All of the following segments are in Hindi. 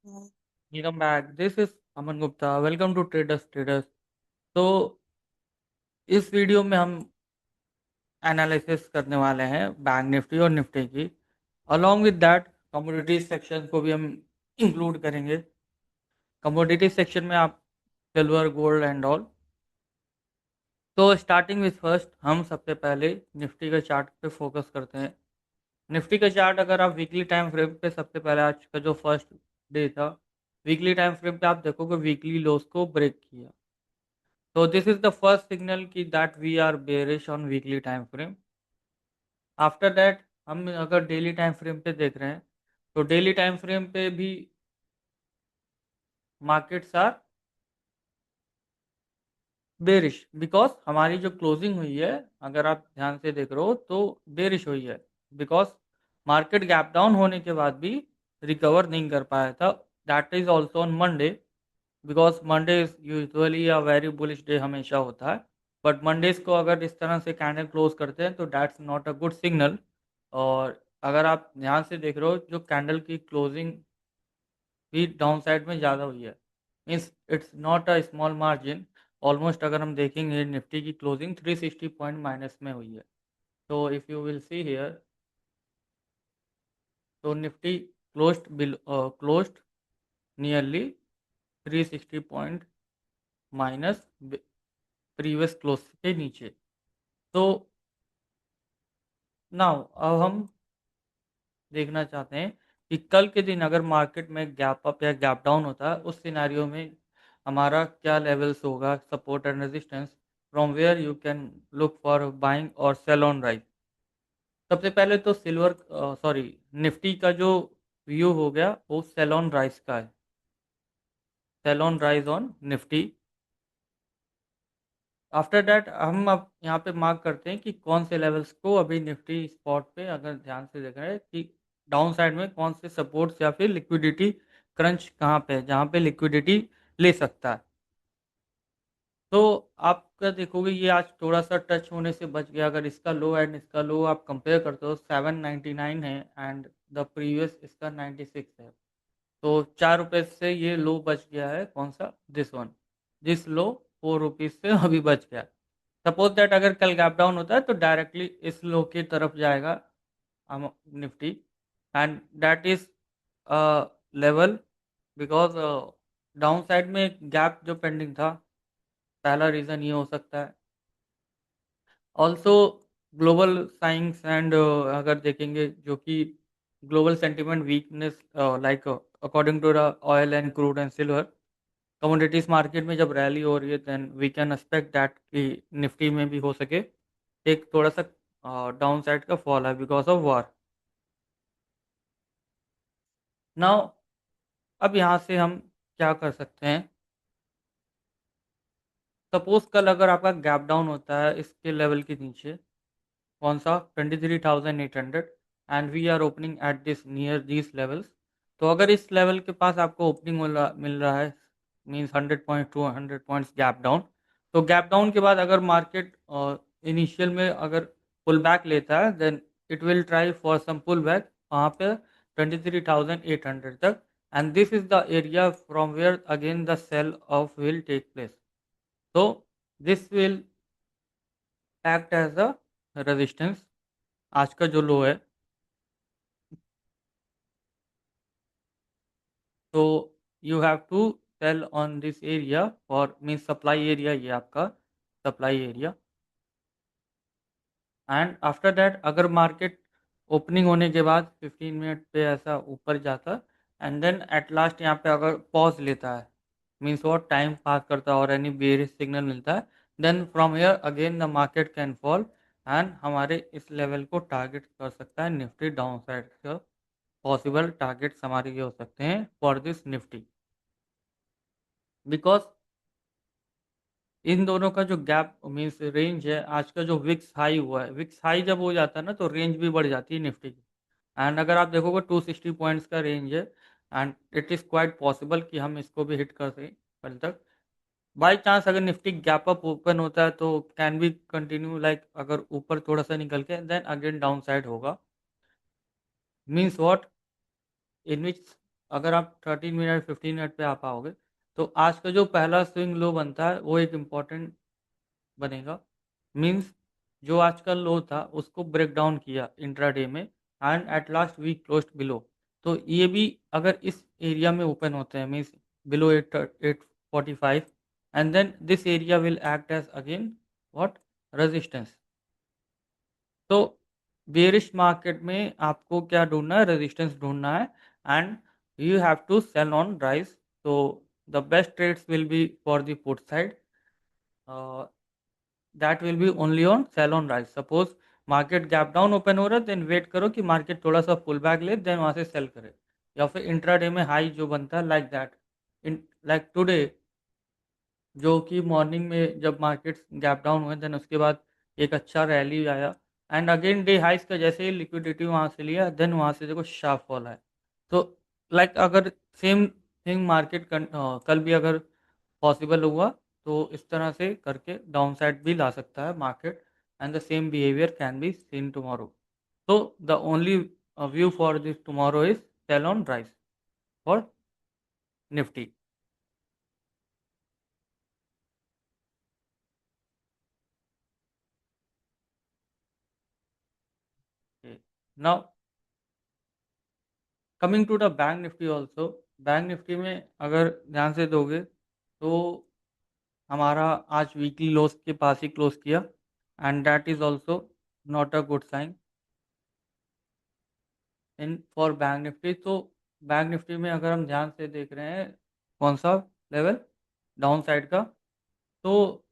Welcome back. This is Aman Gupta. Welcome to Traders Traders. तो इस वीडियो में हम एनालिसिस करने वाले हैं बैंक निफ्टी और निफ्टी की। Along with that commodities section को भी हम इंक्लूड करेंगे। कमोडिटी सेक्शन में आप सिल्वर गोल्ड एंड ऑल। तो स्टार्टिंग विथ फर्स्ट हम सबसे पहले निफ्टी के चार्ट पे फोकस करते हैं। निफ्टी का चार्ट अगर आप वीकली टाइम फ्रेम पे सबसे पहले आज का जो फर्स्ट डे था, वीकली टाइम फ्रेम पे आप देखोगे वीकली लोस को ब्रेक किया। So this is the first signal कि that we are bearish on weekly time frame. After that हम अगर डेली टाइम फ्रेम पे देख रहे हैं तो डेली टाइम फ्रेम पे भी मार्केट्स आर बेरिश बिकॉज हमारी जो क्लोजिंग हुई है, अगर आप ध्यान से देख रहे हो तो बेरिश हुई है। बिकॉज मार्केट गैप डाउन होने के बाद भी रिकवर नहीं कर पाया था। That is also on Monday, because Monday is usually a very bullish day हमेशा होता है। बट मंडेज को अगर इस तरह से कैंडल क्लोज करते हैं तो that's not a good signal. और अगर आप ध्यान से देख रहे हो जो कैंडल की क्लोजिंग भी डाउन साइड में ज़्यादा हुई है, means it's not a small margin. Almost अगर हम देखेंगे निफ्टी की क्लोजिंग 360 पॉइंट माइनस में हुई है। तो if you will see here, तो Nifty closed nearly 360 point minus previous close के नीचे। तो नाउ अब हम देखना चाहते हैं कि कल के दिन अगर मार्केट में गैप अप या गैप डाउन होता है उस सिनेरियो में हमारा क्या लेवल्स होगा, support and resistance, from where you can look for buying और सेल ऑन राइज। सबसे पहले तो सिल्वर सॉरी निफ्टी का जो व्यू हो गया वो सेल ऑन राइज का है। Sell on rise on Nifty. After that हम अब यहाँ पे मार्क करते हैं कि कौन से लेवल्स को अभी निफ्टी स्पॉट पे अगर ध्यान से देख रहे हैं कि डाउन साइड में कौन से सपोर्ट्स या फिर लिक्विडिटी क्रंच कहाँ पे है जहाँ पे लिक्विडिटी ले सकता है। तो आपका देखोगे ये आज थोड़ा सा टच होने से बच गया। अगर इसका लो एंड इसका लो आप कंपेयर करते हो 799 है एंड द प्रीवियस इसका 96 है। तो 4 रुपए से ये लो बच गया है। कौन सा? This one. This low 4 rupees से अभी बच गया। सपोज दैट अगर कल गैप डाउन होता है तो डायरेक्टली इस लो की तरफ जाएगा Nifty, and that is level because down side में एक गैप जो पेंडिंग था। पहला रीज़न ये हो सकता है। ऑल्सो ग्लोबल साइंस एंड अगर देखेंगे जो कि global sentiment weakness, like according to the oil and crude and silver commodities market में जब रैली हो रही है then we can expect that कि निफ्टी में भी हो सके एक थोड़ा सा डाउन साइड का फॉल है बिकॉज ऑफ वॉर। नाउ अब यहाँ से हम क्या कर सकते हैं? सपोज कल अगर आपका गैप डाउन होता है इसके लेवल के नीचे, कौन सा? 23,800, and we are opening at this near this levels. तो अगर इस लेवल के पास आपको ओपनिंग मिल रहा है, means 100 point 200 points gap down. तो गैप डाउन के बाद अगर मार्केट इनिशियल में अगर पुल बैक लेता है then it will try for some pull back वहाँ पे 23,800 तक, and this is the area from where again the sell off will take place. तो this will act as a resistance. आज का जो लो है, तो you have to sell on this area for mean supply area, ये आपका supply area. And after that अगर मार्केट ओपनिंग होने के बाद 15 मिनट पे ऐसा ऊपर जाता एंड देन एट लास्ट यहाँ पे अगर पॉज लेता है, मीन्स वो टाइम पास करता है और एनी बेरिश सिग्नल मिलता है, then from here again the market can fall and हमारे इस लेवल को टारगेट कर सकता है निफ्टी। डाउन साइड का पॉसिबल टारगेट्स हमारे ये हो सकते हैं फॉर दिस निफ्टी, बिकॉज इन दोनों का जो गैप मीन्स रेंज है, आज का जो विक्स हाई हुआ है, विक्स हाई जब हो जाता है ना तो रेंज भी बढ़ जाती है निफ्टी की। एंड अगर आप देखोगे 260 पॉइंट्स का रेंज है, and it is quite possible कि हम इसको भी हिट कर सकें कल तक। बाई चांस अगर निफ्टी गैप अप ओपन होता है तो कैन बी कंटिन्यू, लाइक अगर ऊपर थोड़ा सा निकल के देन अगेन डाउन साइड होगा। Means what? इन विच अगर आप 13 मिनट 15 मिनट पे आ पाओगे तो आज का जो पहला स्विंग लो बनता है वो एक इम्पॉर्टेंट बनेगा। मींस जो आज का लो था उसको ब्रेक डाउन किया इंट्राडे में and at last we closed below. तो ये भी अगर इस एरिया में ओपन होते हैं means below 845 and then this area will act as again what resistance. तो बेरिश मार्केट में आपको क्या ढूंढना है, रेजिस्टेंस ढूंढना है and you have to sell on rise. तो the best trades will be for the put side, that will be only on sell on rise. Suppose market gap down open हो रहा है देन वेट करो कि मार्केट थोड़ा सा पुल बैक ले देन वहां से सेल करे, या फिर इंट्राडे में हाई जो बनता है like that in like today, जो कि मॉर्निंग में जब मार्केट्स गैप डाउन हुए देन उसके बाद एक अच्छा रैली आया एंड अगेन डे हाइस का जैसे ही लिक्विडिटी वहां से लिया देन वहां से देखो शार्प फॉल है। तो लाइक अगर सेम थिंग मार्केट कल भी अगर पॉसिबल हुआ तो इस तरह से करके डाउन साइड भी ला सकता है market and the same behaviour can be seen tomorrow. तो the only view for this tomorrow is sell on rise for Nifty. Now coming to the bank Nifty also, bank Nifty में अगर ध्यान से दोगे तो हमारा आज वीकली लोस के पास ही क्लोज किया and that is also not a good sign in for bank Nifty. तो बैंक निफ्टी में अगर हम ध्यान से देख रहे हैं कौन सा लेवल डाउन साइड का, तो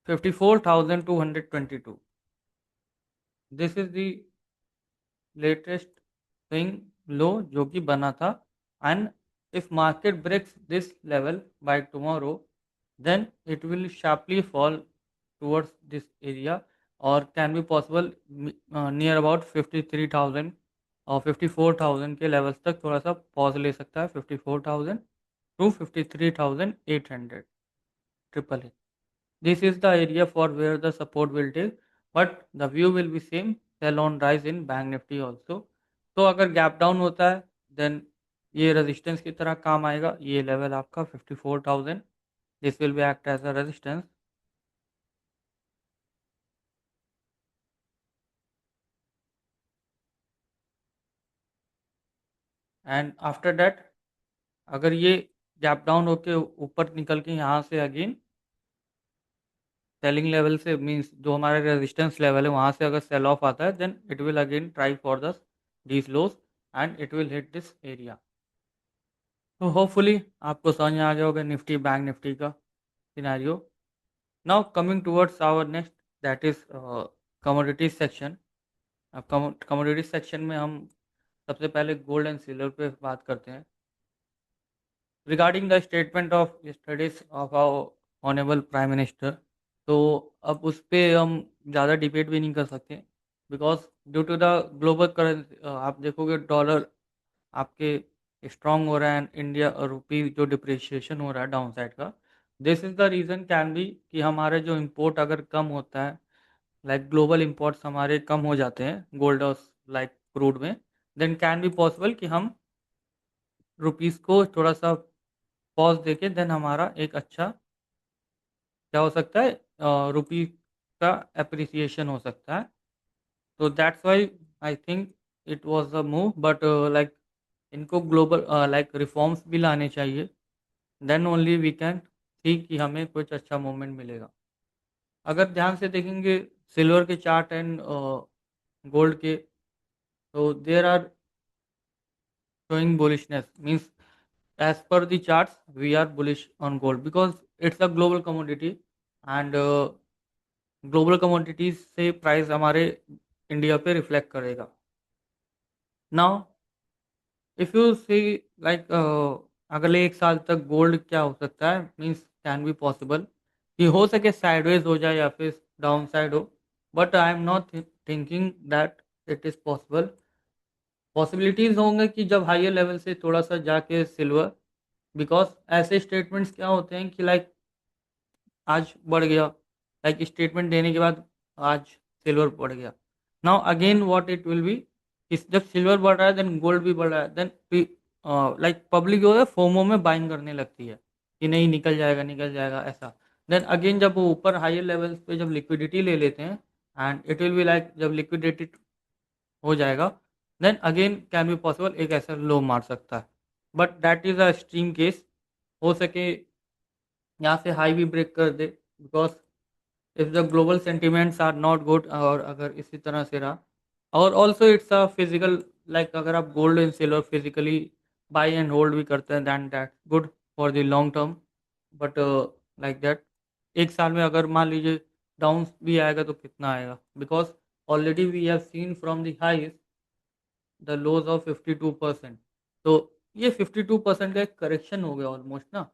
54,222, this is the latest swing low जो कि बना था and if market breaks this level by tomorrow then it will sharply fall towards this area or can be possible near about 53,000 और 54,000 के लेवल्स तक थोड़ा सा पॉज ले सकता है, 54,000 to 53,800 triple A. This is the area for where the support will take but the view will be same, sell on rise in bank Nifty also. तो अगर गैप डाउन होता है देन ये रेजिस्टेंस की तरह काम आएगा, ये लेवल आपका 54,000, this will be act as a resistance and after that अगर ये गैप डाउन होके ऊपर निकल के यहाँ से अगेन सेलिंग लेवल से मींस जो हमारा रेजिस्टेंस लेवल है वहाँ से अगर सेल ऑफ आता है then it will again try for the these lows and it will hit this area. तो होपफुली आपको समझ में आ गया होगा निफ्टी बैंक निफ्टी का scenario. Now coming towards our next that is commodities section. अब कमोडिटीज सेक्शन में हम सबसे पहले गोल्ड एंड सिल्वर पे बात करते हैं। Regarding the statement of studies of our honourable prime minister, तो अब उस पर हम ज़्यादा डिबेट भी नहीं कर सकते because due to the global currency आप देखोगे डॉलर आपके स्ट्रांग हो रहा है एंड इंडिया रुपी जो डिप्रिशिएशन हो रहा है डाउन साइड का, this is the reason can be कि हमारे जो इम्पोर्ट अगर कम होता है लाइक ग्लोबल इम्पोर्ट्स हमारे कम हो जाते हैं गोल्ड और लाइक क्रूड में, देन कैन बी पॉसिबल कि हम रुपीज़ को थोड़ा सा पॉज देके देन हमारा एक अच्छा क्या हो सकता है रुपी का अप्रिसिएशन हो सकता है। तो that's why I think it was a move but like इनको ग्लोबल लाइक रिफॉर्म्स भी लाने चाहिए then only we can see कि हमें कुछ अच्छा मूवमेंट मिलेगा। अगर ध्यान से देखेंगे सिल्वर के चार्ट एंड गोल्ड के, तो there are showing bullishness means as per the charts we are bullish on gold because it's a global commodity and global commodities से प्राइस हमारे इंडिया पे रिफ्लेक्ट करेगा। Now if you see like अगले एक साल तक गोल्ड क्या हो सकता है मीन्स कैन बी पॉसिबल कि हो सके साइडवेज हो जाए या फिर डाउन साइड हो, but I am not thinking that it is possible. Possibilities होंगे कि जब हायर लेवल से थोड़ा सा जाके सिल्वर, बिकॉज ऐसे स्टेटमेंट्स क्या होते हैं कि लाइक आज बढ़ गया लाइक स्टेटमेंट देने के बाद आज सिल्वर बढ़ गया। Now again what it will B कि जब सिल्वर बढ़ रहा है देन गोल्ड भी बढ़ रहा है, देन लाइक पब्लिक जो है फोमो में बाइंग करने लगती है कि नहीं निकल जाएगा ऐसा। देन अगेन जब वो ऊपर हायर लेवल्स पे जब लिक्विडिटी ले लेते हैं, and it will be like जब लिक्विडिटी हो जाएगा then again can be possible एक ऐसा लो मार सकता है, but that is a extreme case. हो सके यहाँ से हाई भी ब्रेक कर दे, because if the global sentiments are not good, और अगर इसी तरह से रहा, और also it's a physical, like अगर आप gold and silver physically buy and hold भी करते हैं than that good for the long term, but like that एक साल में अगर मान लीजिए डाउन भी आएगा तो कितना आएगा, because already we have seen from the highs the lows of 52%। तो ये 52% का एक करेक्शन हो गया ऑलमोस्ट ना।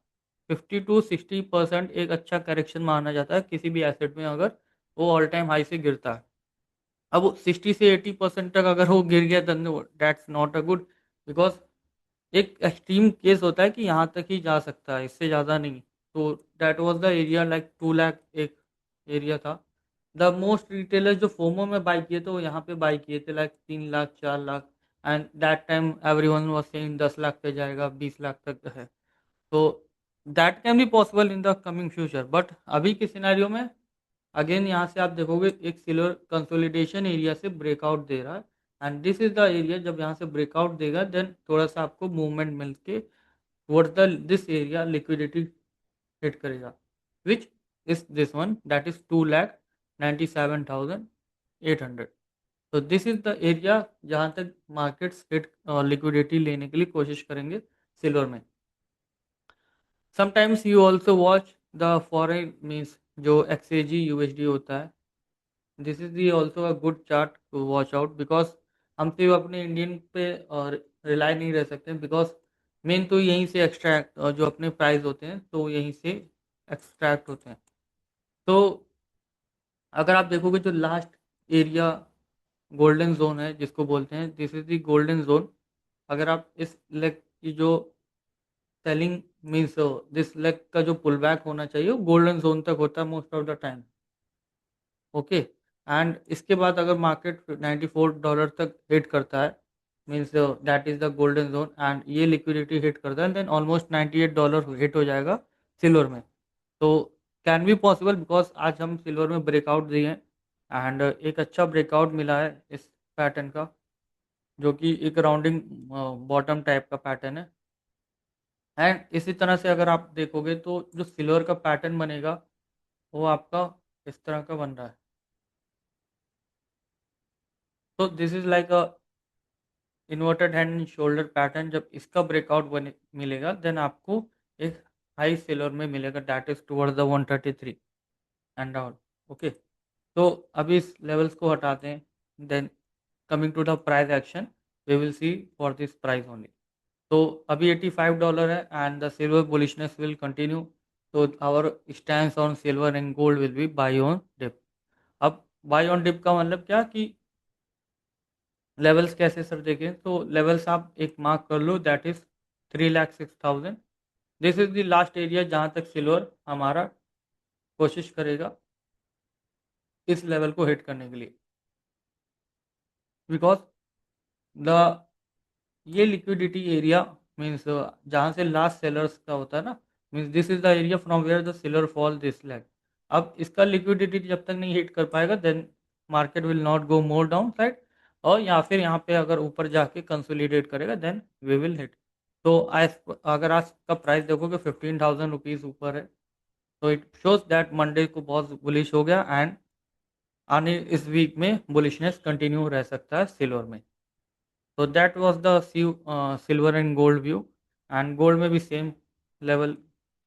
50 to 60% एक अच्छा करेक्शन माना जाता है किसी भी एसेट में, अगर वो ऑल टाइम हाई से गिरता है। अब वो 60 से 80% तक अगर वो गिर गया then that's not a good, because एक एक्सट्रीम केस होता है कि यहाँ तक ही जा सकता है, इससे ज़्यादा नहीं। तो that was the area like 2 lakh एक एरिया था। द मोस्ट रिटेलर जो फोमो में बाई किए थे वो यहाँ पे बाई किए थे like 3 lakh 4 lakh, and that time everyone was saying 10 lakh पे जाएगा, 20 लाख तक है। तो that can be possible in the coming future, but अभी के सिनेरियो में अगेन यहाँ से आप देखोगे एक सिल्वर कंसोलिडेशन एरिया से ब्रेकआउट दे रहा है, and this is the area जब यहाँ से ब्रेकआउट देगा देन थोड़ा सा आपको मूवमेंट मिल के towards the this area liquidity hit करेगा, which is this one that is 2,97,800। तो दिस इज द एरिया जहाँ तक मार्केट्स हिट लिक्विडिटी लेने के लिए कोशिश करेंगे सिल्वर में। Sometimes you also watch the foreign means जो XAG USD होता है, this is the also a good chart to watch out, because हम सिर्फ अपने इंडियन पे और रिलाई नहीं रह सकते, बिकॉज मेन तो यहीं से एक्सट्रैक्ट जो अपने प्राइस होते हैं तो यहीं से एक्सट्रैक्ट होते हैं। तो अगर आप देखोगे जो लास्ट एरिया गोल्डन जोन है जिसको बोलते हैं, this is the golden zone. अगर आप इस लेग की जो सेलिंग मीन्स दिस लेग का जो पुल बैक होना चाहिए वो गोल्डन जोन तक होता है most of the time. Okay, and इसके बाद अगर मार्केट $94 तक हिट करता है means that is the golden zone, and ये लिक्विडिटी हिट करता है देन ऑलमोस्ट $98 हिट हो जाएगा सिल्वर में। तो कैन बी पॉसिबल, बिकॉज आज हम सिल्वर में ब्रेकआउट दिए हैं, एंड एक अच्छा ब्रेकआउट मिला है इस पैटर्न का, जो कि एक राउंडिंग बॉटम टाइप का पैटर्न है। एंड इसी तरह से अगर आप देखोगे तो जो सिल्वर का पैटर्न बनेगा वो आपका इस तरह का बन रहा है। तो this is like a inverted hand and shoulder pattern. जब इसका ब्रेकआउट बने मिलेगा देन आपको एक हाई सेलर में मिलेगा that is towards the 133 and down. Okay, तो अभी इस लेवल्स को हटाते हैं, then coming to the price action we will see for this price only. तो अभी $85 है and the silver bullishness will continue. तो our stand on silver and gold will be buy on dip. अब बाई ऑन डिप का मतलब क्या कि लेवल्स कैसे सर देखें, तो लेवल्स आप एक मार्क कर लो that is 3,06,000। This is the last area जहां तक सिल्वर हमारा कोशिश करेगा इस लेवल को हिट करने के लिए, बिकॉज द ये लिक्विडिटी एरिया मीन्स जहाँ से लास्ट सेलर्स का होता है ना, means this is the area from where the seller fall this leg. अब इसका लिक्विडिटी जब तक नहीं हिट कर पाएगा then market will not go more down side, और या फिर यहाँ पे अगर ऊपर जाके कंसोलिडेट करेगा देन वी विल हिट। तो आज अगर आज का प्राइस देखोगे 15,000 रुपीज़ ऊपर है, तो इट शोज दैट मंडे को बहुत बुलिश हो गया, एंड आने इस वीक में बुलिशनेस कंटिन्यू रह सकता है सिल्वर में। तो that was the silver and gold view. And gold में भी सेम लेवल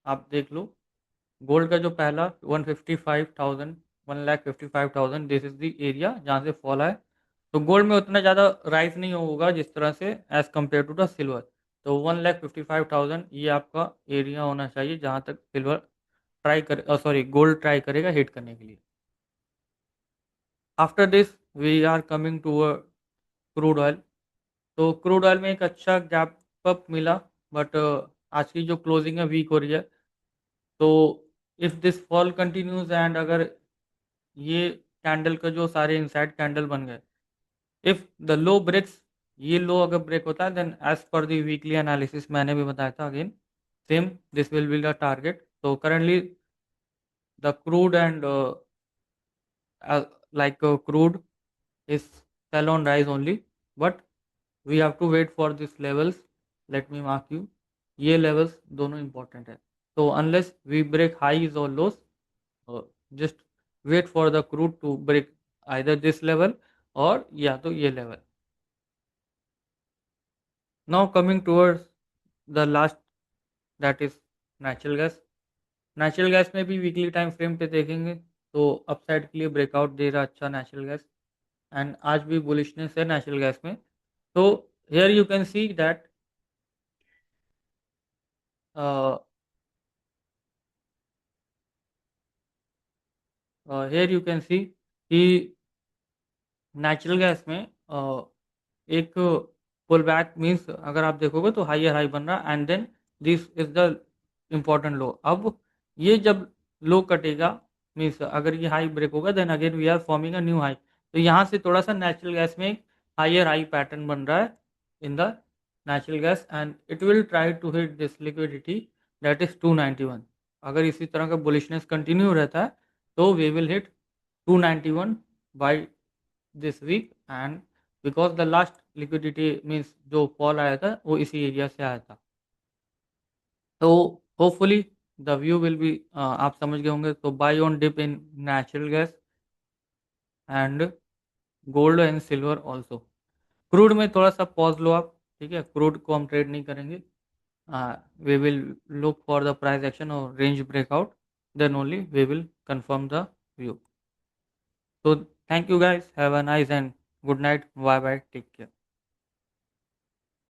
आप देख लो। गोल्ड का जो पहला 155,000, 1,55,000 दिस इज द एरिया जहाँ से फॉल है। तो गोल्ड में उतना ज़्यादा राइज नहीं होगा जिस तरह से as compare to the silver. तो 1,55,000 ये आपका एरिया होना चाहिए जहाँ तक सिल्वर ट्राई कर सॉरी गोल्ड ट्राई करेगा हिट करने के लिए। After this we are coming to crude oil. तो क्रूड ऑयल में एक अच्छा गैप अप मिला, बट आज की जो क्लोजिंग है वीक हो रही है। तो if this fall continues and अगर ये कैंडल का जो सारे इनसाइड कैंडल बन गए, इफ़ द लो ब्रेक्स ये लो अगर ब्रेक होता है then as per the weekly analysis मैंने भी बताया था, again same this will be the target. तो currently the crude and crude is sell on rise only, but we have to wait for these levels. Let me mark you, ये levels दोनों important है. So unless we break highs or lows, just wait for the crude to break either this level और या तो ये level. Now coming towards the last, that is natural gas. Natural gas में भी वीकली टाइम फ्रेम पे देखेंगे तो अपसाइड के लिए ब्रेकआउट दे रहा अच्छा नेचुरल गैस, एंड आज भी बुलिशनेस है नेचुरल गैस में. तो here you can see that here you can see कि नेचुरल गैस में एक पुल बैक मीन्स अगर आप देखोगे तो हाइयर हाई बन रहा, and then this is the important low. अब ये जब लो कटेगा मीन्स अगर ये हाई ब्रेक होगा then again we are forming a new high. तो यहाँ से थोड़ा सा नेचुरल गैस में एक हाइयर हाई पैटर्न बन रहा है in the natural gas, and it will try to hit this liquidity that is 291. अगर इसी तरह का बुलिशनेस कंटिन्यू रहता है तो we will hit 291 by this week, and because the last liquidity means जो फॉल आया था वो इसी एरिया से आया था. तो hopefully the view will be आप समझ गए होंगे. तो buy on dip in natural gas and gold and silver also. Crude में थोड़ा सा पॉज लो आप, ठीक है. क्रूड को हम ट्रेड नहीं करेंगे. We will look for the price action और range breakout, then only we will confirm the view. So thank you guys. Have a nice and good night. Bye bye. Take care.